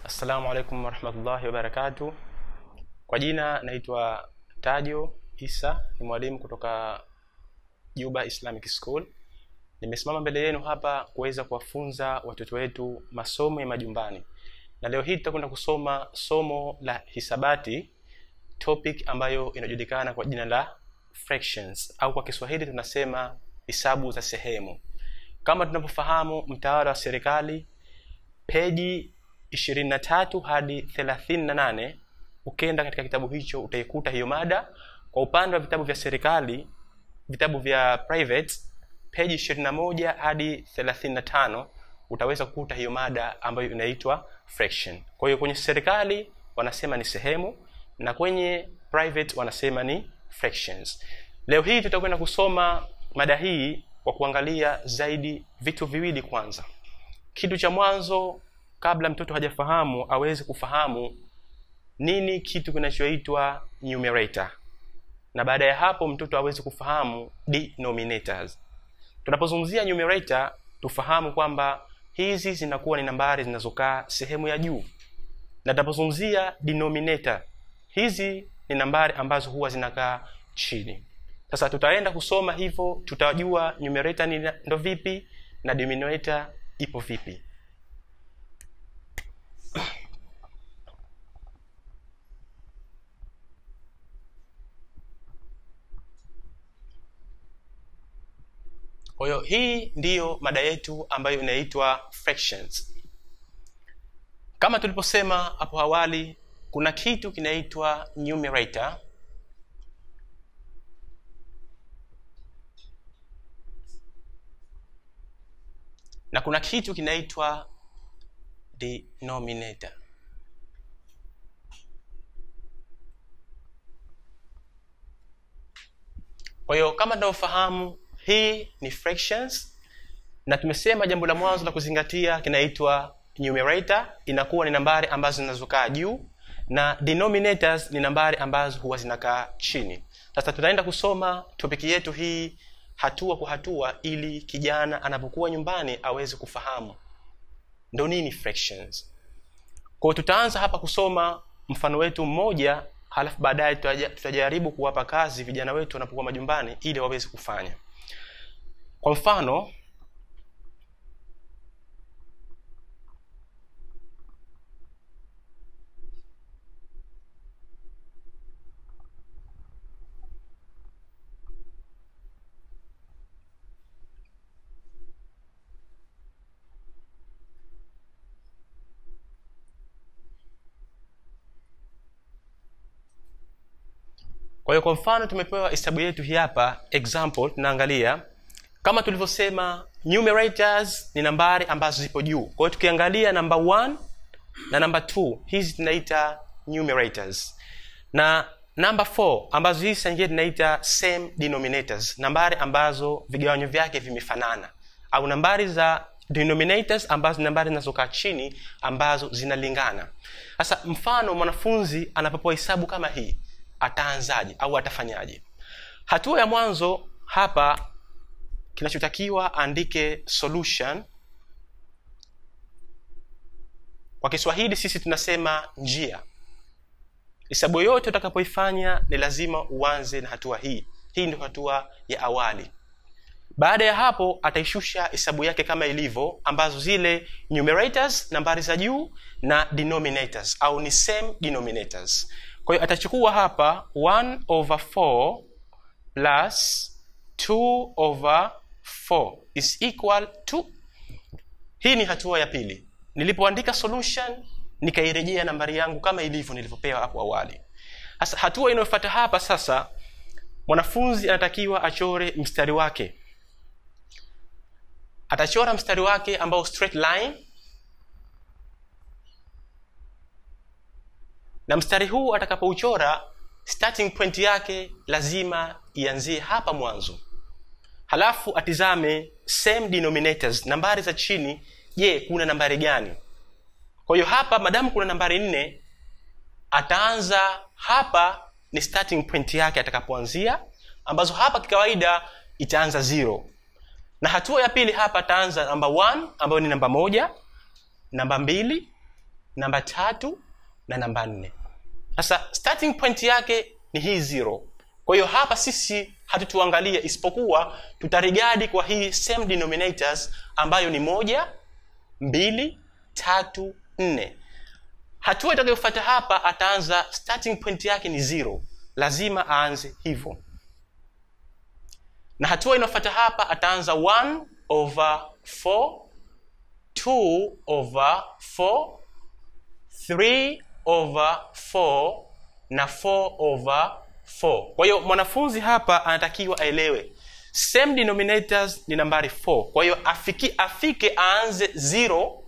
Assalamu alaikum warahmatullahi wabarakatuh. Kwa jina naitwa Tajo Isa, ni mwalimu kutoka Juba Islamic School. Nimesimama mbele yenu hapa kuweza kuwafunza watoto wetu masomo ya majumbani. Na leo hii tutakwenda kusoma somo la hisabati, topic ambayo inajulikana kwa jina la fractions, au kwa Kiswahili tunasema hesabu za sehemu. Kama tunapofahamu, mtaala wa serikali peji 23 hadi 38, ukenda katika kitabu hicho utaikuta hiyo mada. Kwa upande wa vitabu vya serikali, vitabu vya private, peji 21 hadi 35 utaweza kukuta hiyo mada ambayo inaitwa fraction. Kwa hiyo kwenye serikali wanasema ni sehemu, na kwenye private wanasema ni fractions. Leo hii tutakwenda kusoma mada hii kwa kuangalia zaidi vitu viwili. Kwanza, kitu cha mwanzo, kabla mtoto hajafahamu aweze kufahamu nini kitu kinachoitwa numerator, na baada ya hapo mtoto aweze kufahamu denominators. Tunapozungumzia numerator, tufahamu kwamba hizi zinakuwa ni nambari zinazokaa sehemu ya juu, na tunapozungumzia denominator, hizi ni nambari ambazo huwa zinakaa chini. Sasa tutaenda kusoma hivyo, tutajua numerator ni ndo vipi na denominator ipo vipi. Kwa hiyo hii ndiyo mada yetu ambayo inaitwa fractions. Kama tuliposema hapo awali, kuna kitu kinaitwa numerator na kuna kitu kinaitwa denominator. Kwa hiyo kama tunavyofahamu, hii ni fractions, na tumesema jambo la mwanzo la kuzingatia kinaitwa numerator, inakuwa ni nambari ambazo zinazokaa juu, na denominators ni nambari ambazo huwa zinakaa chini. Sasa tutaenda kusoma topic yetu hii hatua kwa hatua, ili kijana anapokuwa nyumbani aweze kufahamu ndo nini fractions. Kwa hiyo tutaanza hapa kusoma mfano wetu mmoja, halafu baadaye tutajaribu kuwapa kazi vijana wetu wanapokuwa majumbani ili waweze kufanya. Kwa mfano, kwa mfano tumepewa hesabu yetu hii hapa, example tunaangalia. Kama tulivyosema, numerators ni nambari ambazo zipo juu. Kwa hiyo tukiangalia number 1 na number 2, hizi tunaita numerators. Na number 4 ambazo hizi sasa tunaita same denominators, nambari ambazo vigawanyo vyake vimefanana, au nambari za denominators ambazo ni nambari zinazokaa chini ambazo zinalingana. Sasa mfano, mwanafunzi anapopewa hesabu kama hii, ataanzaje au atafanyaje? Hatua ya mwanzo hapa, kinachotakiwa andike solution. Kwa Kiswahili sisi tunasema njia. Hesabu yote utakapoifanya ni lazima uanze na hatua hii. Hii ndio hatua ya awali. Baada ya hapo ataishusha hesabu yake kama ilivyo, ambazo zile numerators nambari za juu na denominators au ni same denominators. Kwa hiyo atachukua hapa 1/4 plus 2/4 is equal to. Hii ni hatua ya pili. Nilipoandika solution nikairejea nambari yangu kama ilivyo nilivyopewa hapo awali. Sasa hatua inayofuata hapa, sasa mwanafunzi anatakiwa achore mstari wake. Atachora mstari wake ambao straight line, na mstari huu atakapouchora, starting point yake lazima ianzie hapa mwanzo. Halafu atizame same denominators, nambari za chini, je, kuna nambari gani? Kwa hiyo hapa madamu kuna nambari 4, ataanza hapa, ni starting point yake atakapoanzia, ambazo hapa kikawaida itaanza 0. Na hatua ya pili hapa ataanza number 1 ambayo ni namba 1, namba 2, namba 3 na namba 4. Sasa starting point yake ni hii 0. Kwa hiyo hapa sisi hatutuangalia, isipokuwa tutarigadi kwa hii same denominators ambayo ni 1, 2, 3, 4. Hatua itakayofuata hapa, ataanza starting point yake ni 0. Lazima aanze hivyo. Na hatua inayofuata hapa ataanza 1/4, 2/4, 3/4 na 4/4. Kwa hiyo mwanafunzi hapa anatakiwa aelewe same denominators ni nambari 4. Kwa hiyo afike aanze 0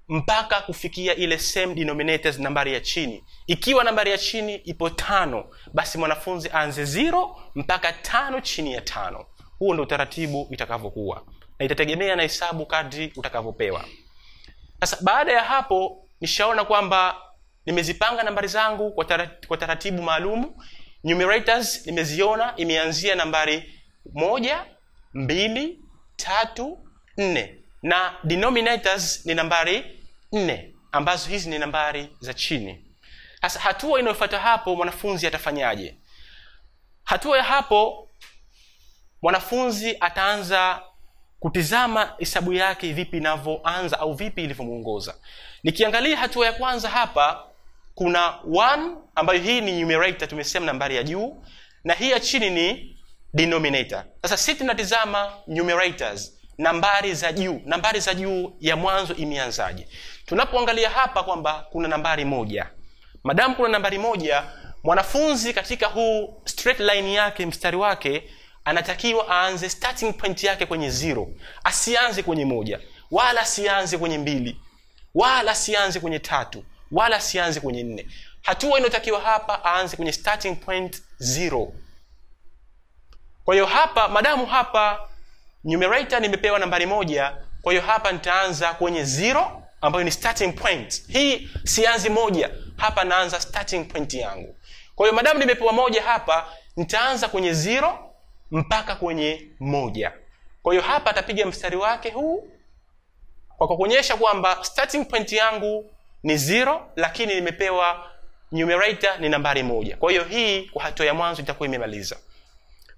mpaka kufikia ile same denominators nambari ya chini. Ikiwa nambari ya chini ipo 5, basi mwanafunzi aanze 0 mpaka 5 chini ya 5. Huo ndio utaratibu itakavyokuwa, na itategemea na hesabu kadri utakavyopewa. Sasa baada ya hapo, nishaona kwamba nimezipanga nambari zangu kwa taratibu maalumu. Numerators nimeziona imeanzia nambari 1, 2, 3, 4, na denominators ni nambari 4, ambazo hizi ni nambari za chini. Sasa hatua inayofuata hapo, mwanafunzi atafanyaje? Hatua ya hapo, mwanafunzi ataanza kutizama hesabu yake vipi inavyoanza au vipi ilivyomuongoza. Nikiangalia hatua ya kwanza hapa, kuna 1 ambayo hii ni numerator, tumesema nambari ya juu, na hii ya chini ni denominator. Sasa sisi tunatizama numerators, nambari za juu. Nambari za juu ya mwanzo imeanzaje? Tunapoangalia hapa kwamba kuna nambari 1. Madamu kuna nambari 1, mwanafunzi katika huu straight line yake, mstari wake, anatakiwa aanze starting point yake kwenye 0. Asianze kwenye 1, wala asianze kwenye 2, wala asianze kwenye 3, wala asianze kwenye 4. Hatua inayotakiwa hapa, aanze kwenye starting point 0. Kwa hiyo hapa, madamu hapa numerator nimepewa nambari 1, kwa hiyo hapa nitaanza kwenye 0 ambayo ni starting point. Hii sianzi 1, hapa naanza starting point yangu. Kwa hiyo madamu nimepewa 1 hapa, nitaanza kwenye 0 mpaka kwenye 1. Kwa hiyo hapa atapiga mstari wake huu kwa kuonyesha kwamba starting point yangu ni 0, lakini nimepewa numerator ni nambari 1. Kwa hiyo hii kwa hatua ya mwanzo itakuwa imemaliza.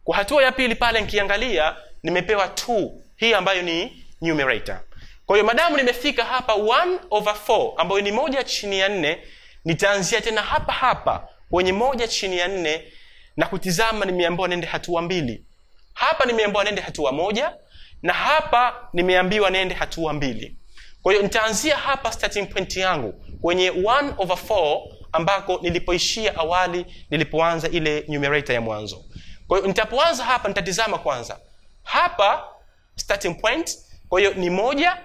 Kwa hatua ya pili pale nikiangalia, nimepewa 2, hii ambayo ni numerator. Kwa hiyo madamu nimefika hapa 1/4 ambayo ni 1 chini ya 4, nitaanzia tena hapa kwenye 1 chini ya 4 na kutizama. Nimeambiwa nende hatua 2. Hapa nimeambiwa nende hatua 1, na hapa nimeambiwa nende hatua 2. Kwa hiyo nitaanzia hapa starting point yangu kwenye 1/4 ambako nilipoishia awali nilipoanza ile numerator ya mwanzo. Kwa hiyo nitapoanza hapa, nitatizama kwanza hapa starting point. Kwa hiyo ni 1,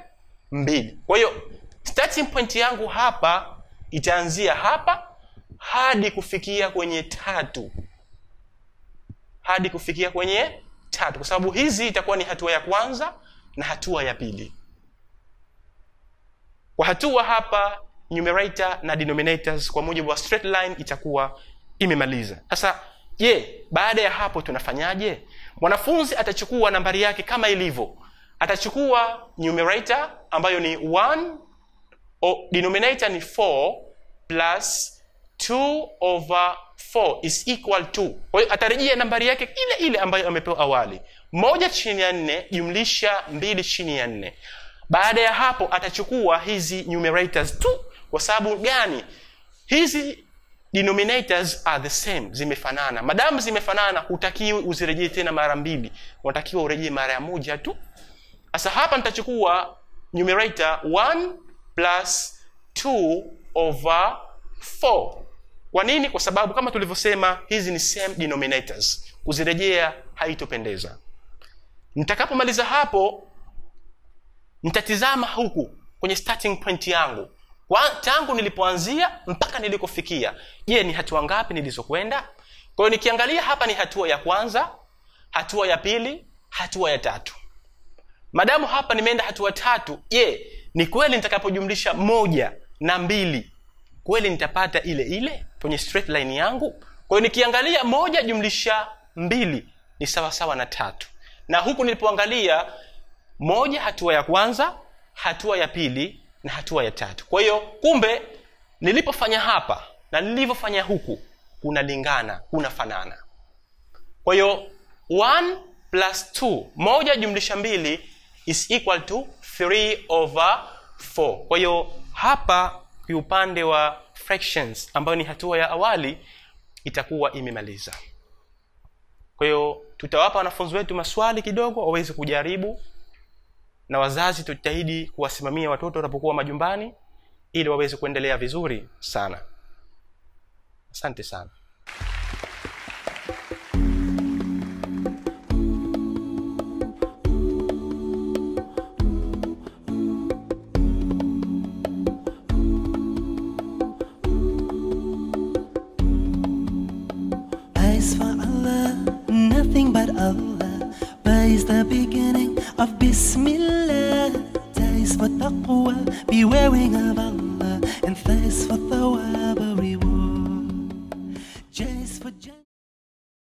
2. Kwa hiyo starting point yangu hapa itaanzia hapa hadi kufikia kwenye 3. Hadi kufikia kwenye 3, kwa sababu hizi itakuwa ni hatua ya kwanza na hatua ya pili. Kwa hatua hapa, numerator na denominators kwa mujibu wa straight line itakuwa imemaliza. Sasa baada ya hapo tunafanyaje? Mwanafunzi atachukua nambari yake kama ilivyo. Atachukua numerator ambayo ni 1, denominator ni 4 plus 2/4 is equal to. Kwa hiyo atarejea nambari yake ile ambayo amepewa awali, 1 chini ya 4 jumlisha 2 chini ya 4. Baada ya hapo atachukua hizi numerators tu. Kwa sababu gani? Hizi denominators are the same, zimefanana. Madamu zimefanana, hutakiwi uzirejee tena mara 2, unatakiwa urejee mara 1 tu. Sasa hapa nitachukua numerator 1 plus 2/4. Kwa nini? Kwa sababu kama tulivyosema, hizi ni same denominators, kuzirejea haitopendeza. Nitakapomaliza hapo, nitatizama huku kwenye starting point yangu, tangu nilipoanzia mpaka nilikofikia. Ni hatua ngapi nilizokwenda? Kwa hiyo nikiangalia hapa, ni hatua ya kwanza, hatua ya pili, hatua ya 3. Madamu hapa nimeenda hatua 3, ni kweli nitakapojumlisha 1 na 2 kweli nitapata ile kwenye straight line yangu? Kwa hiyo nikiangalia 1 jumlisha 2 ni sawa sawa na 3. Na huku nilipoangalia 1 hatua ya kwanza, hatua ya pili na hatua ya 3. Kwa hiyo kumbe nilipofanya hapa na nilivyofanya huku kunalingana, kunafanana. Kwa hiyo 1 plus 2, 1 jumlisha 2 is equal to 3/4. Kwa hiyo hapa kwa upande wa fractions ambayo ni hatua ya awali itakuwa imemaliza. Kwa hiyo tutawapa wanafunzi wetu maswali kidogo waweze kujaribu, na wazazi tujitahidi kuwasimamia watoto wanapokuwa majumbani ili waweze kuendelea vizuri sana. Asante sana. Nothing but Allah. Ba is the beginning of Bismillah. Ta is for taqwa, be wearing of Allah.